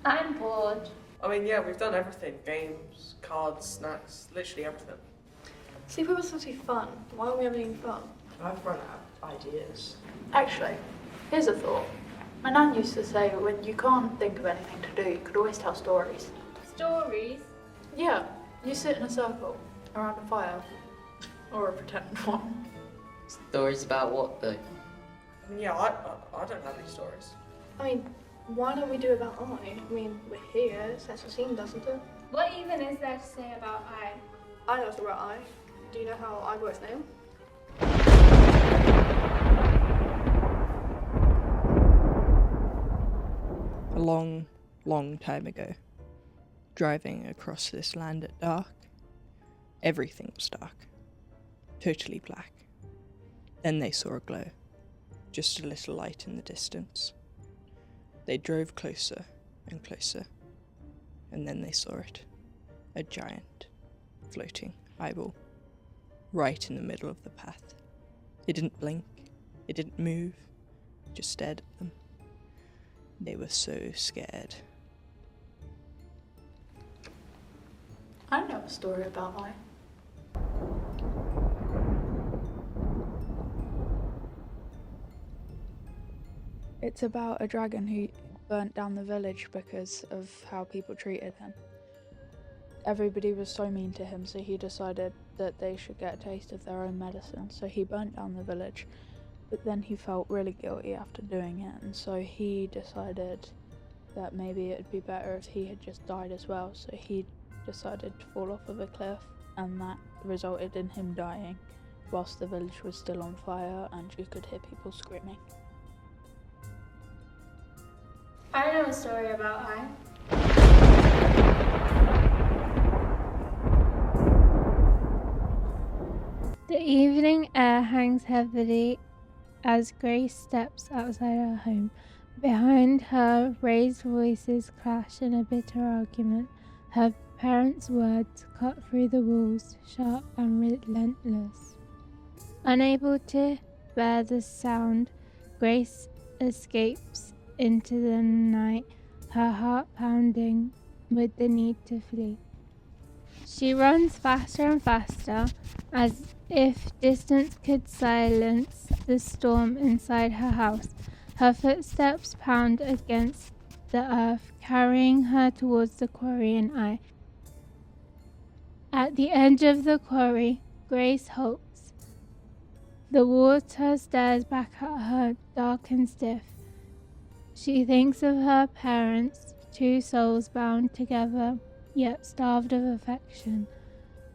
I'm bored. I mean, yeah, we've done everything. Games, cards, snacks, literally everything. Sleepover was supposed to be fun. Why aren't we having any fun? I've run out of ideas. Actually, here's a thought. My nan used to say when you can't think of anything to do, you could always tell stories. Stories? Yeah, you sit in a circle around a fire. Or a pretend one. Stories about what, though? I mean, yeah, I don't have any stories. I mean, why don't we do about I? I mean, we're here, sets the scene, doesn't it? What even is there to say about I? I know about I. Do you know how I got its name? A long, long time ago, driving across this land at dark, everything was dark, totally black. Then they saw a glow, just a little light in the distance. They drove closer and closer, and then they saw it, a giant, floating eyeball, right in the middle of the path. It didn't blink, it didn't move, it just stared at them. They were so scared. I know a story about I. It's about a dragon who burnt down the village because of how people treated him. Everybody was so mean to him, so he decided that they should get a taste of their own medicine. So he burnt down the village, but then he felt really guilty after doing it, and so he decided that maybe it would be better if he had just died as well. So he decided to fall off of a cliff, and that resulted in him dying whilst the village was still on fire and you could hear people screaming. I know a story about I. The evening air hangs heavily as Grace steps outside her home. Behind her, raised voices clash in a bitter argument. Her parents' words cut through the walls, sharp and relentless. Unable to bear the sound, Grace escapes into the night, her heart pounding with the need to flee. She runs faster and faster, as if distance could silence the storm inside her house. Her footsteps pound against the earth, carrying her towards the quarry and I. At the edge of the quarry, Grace halts. The water stares back at her, dark and stiff. She thinks of her parents, two souls bound together, yet starved of affection.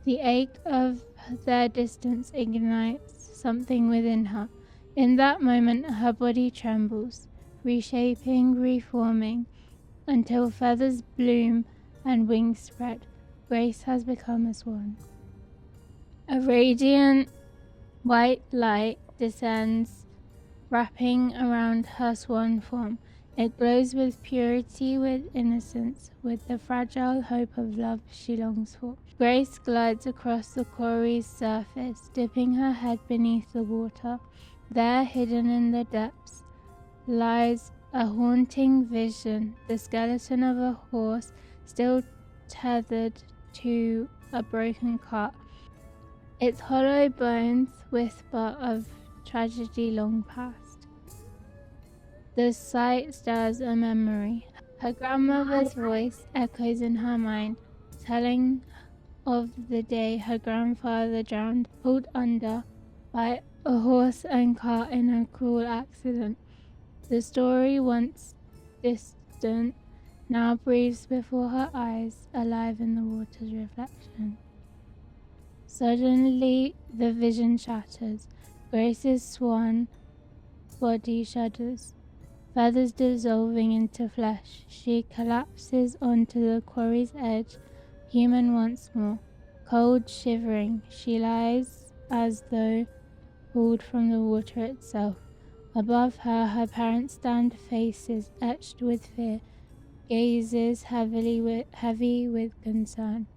The ache of their distance ignites something within her. In that moment, her body trembles, reshaping, reforming, until feathers bloom and wings spread. Grace has become a swan. A radiant white light descends, wrapping around her swan form. It glows with purity, with innocence, with the fragile hope of love she longs for. Grace glides across the quarry's surface, dipping her head beneath the water. There, hidden in the depths, lies a haunting vision, the skeleton of a horse still tethered to a broken cart. Its hollow bones whisper of tragedy long past. The sight stirs a memory. Her grandmother's voice echoes in her mind, telling of the day her grandfather drowned, pulled under by a horse and cart in a cruel accident. The story, once distant, now breathes before her eyes, alive in the water's reflection. Suddenly, the vision shatters. Grace's swan body shudders, feathers dissolving into flesh. She collapses onto the quarry's edge, human once more. Cold, shivering, she lies as though pulled from the water itself. Above her, her parents stand, faces etched with fear, gazes heavy with concern.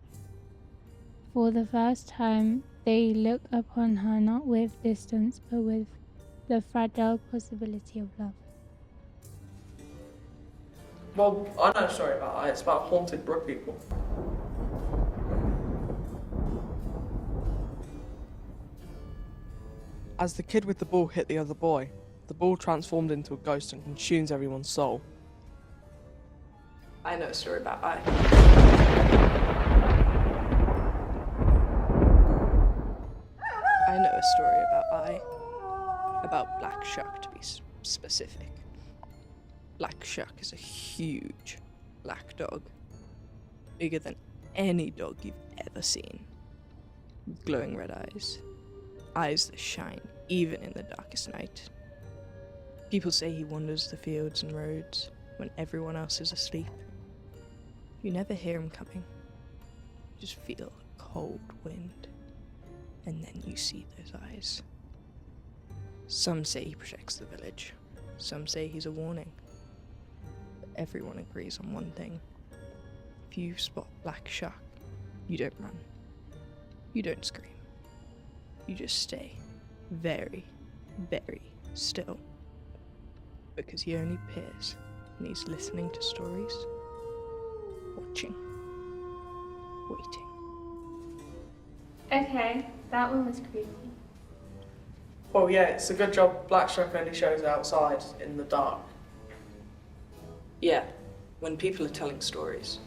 For the first time, they look upon her not with distance, but with the fragile possibility of love. Well, I know a story about it. It's about haunted brook people. As the kid with the ball hit the other boy, the ball transformed into a ghost and consumes everyone's soul. I know a story about I. I know a story about Black Shuck, to be specific. Black Shuck is a huge black dog, bigger than any dog you've ever seen, with glowing red eyes that shine even in the darkest night. People say he wanders the fields and roads when everyone else is asleep. You never hear him coming. You just feel a cold wind, and then you see those eyes. Some say he protects the village. Some say he's a warning. But everyone agrees on one thing. If you spot Black Shuck, you don't run. You don't scream. You just stay very, very still. Because he only appears when he's listening to stories, watching, waiting. Okay, that one was creepy. Well, yeah, it's a good job Black Shuck only shows outside in the dark. Yeah, when people are telling stories.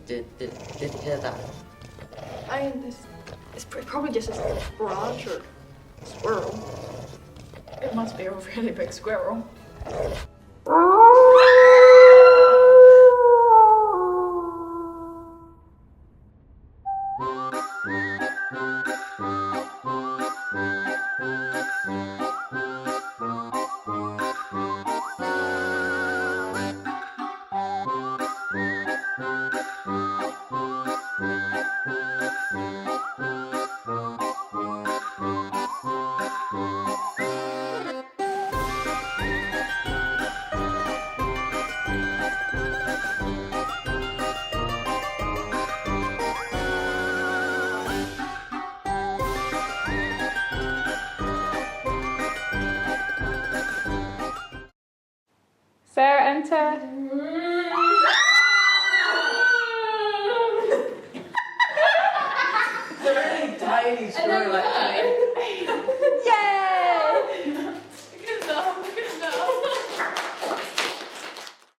Did you hear that? It's probably just a barrage or a squirrel. It must be a really big squirrel. Sarah, enter. It's a really tiny squirrel, actually.